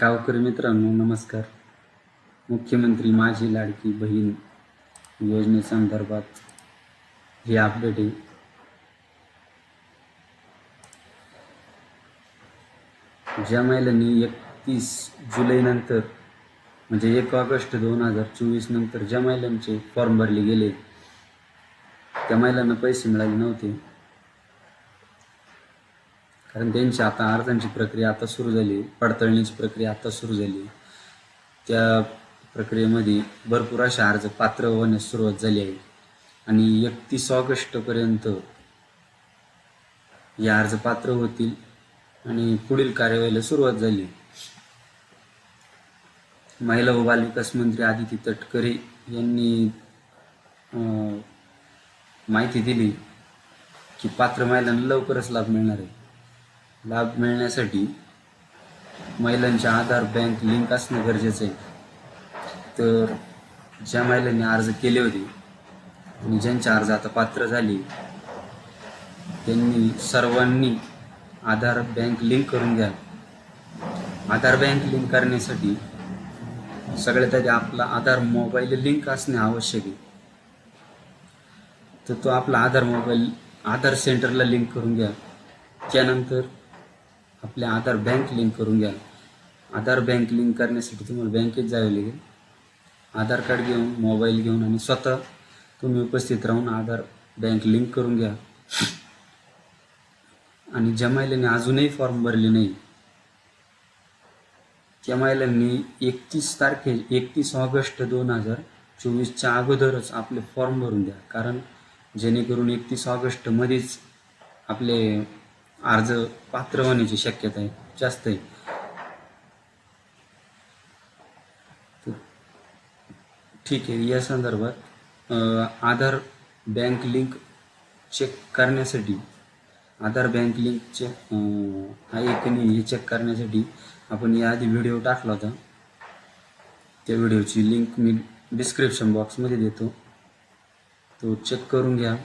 गावकरी मित्रांनो नमस्कार. मुख्यमंत्री माझी लाडकी बहीण योजनेसंदर्भात ही अपडेट आहे. ज्या महिलांनी 31 जुलैनंतर म्हणजे 1 ऑगस्ट 2024 नंतर ज्या महिलांचे फॉर्म भरले गेले त्या महिलांना पैसे मिळाले नव्हते, कारण त्यांची आता अर्जांची प्रक्रिया आता सुरू झाली, पडताळणीची प्रक्रिया आता सुरू झाली. त्या प्रक्रियेमध्ये भरपूर अशा अर्ज पात्र होण्यास सुरुवात झाली आहे आणि 31 ऑगस्टपर्यंत या अर्ज पात्र होतील आणि पुढील कार्यवाहीला सुरुवात झाली. महिला व बालविकास मंत्री आदिती तटकरे यांनी माहिती दिली की पात्र महिलांना लवकरच लाभ मिळणार आहे. लाभ मिळण्यासाठी महिलांचे आधार बँक लिंक असणं गरजेचं आहे. तर ज्या महिलांनी अर्ज केले होते आणि ज्यांचे अर्ज आता पात्र झाले त्यांनी सर्वांनी आधार बँक लिंक करून घ्या. आधार बँक लिंक करण्यासाठी सगळ्यात आधी आपला आधार मोबाईल लिंक असणे आवश्यक आहे. तर तो आपला आधार सेंटरला लिंक करून घ्या. त्यानंतर आपल्या आधार बँक लिंक करून घ्या. आधार बँक लिंक करण्यासाठी तुम्हाला बँकेत जावे लागेल. आधार कार्ड घेऊन, मोबाईल घेऊन आणि स्वतः तुम्ही उपस्थित राहून आधार बँक लिंक करून घ्या. आणि ज्या महिलांनी अजूनही फॉर्म भरले नाही त्या महिलांनी 31 ऑगस्ट 2024च्या अगोदरच आपले फॉर्म भरून द्या, कारण जेणेकरून 31 ऑगस्टमध्येच आपले अर्ज पात्र होण्याची शक्यता आहे, जास्त आहे. ठीक आहे. या संदर्भात आधार बँक लिंक चेक करण्यासाठी आधार बँक लिंकचे आहे की नाही हे चेक करण्यासाठी आपण याआधी व्हिडिओ टाकला होता. त्या व्हिडिओची लिंक मी डिस्क्रिप्शन बॉक्समध्ये देतो, तो चेक करून घ्या.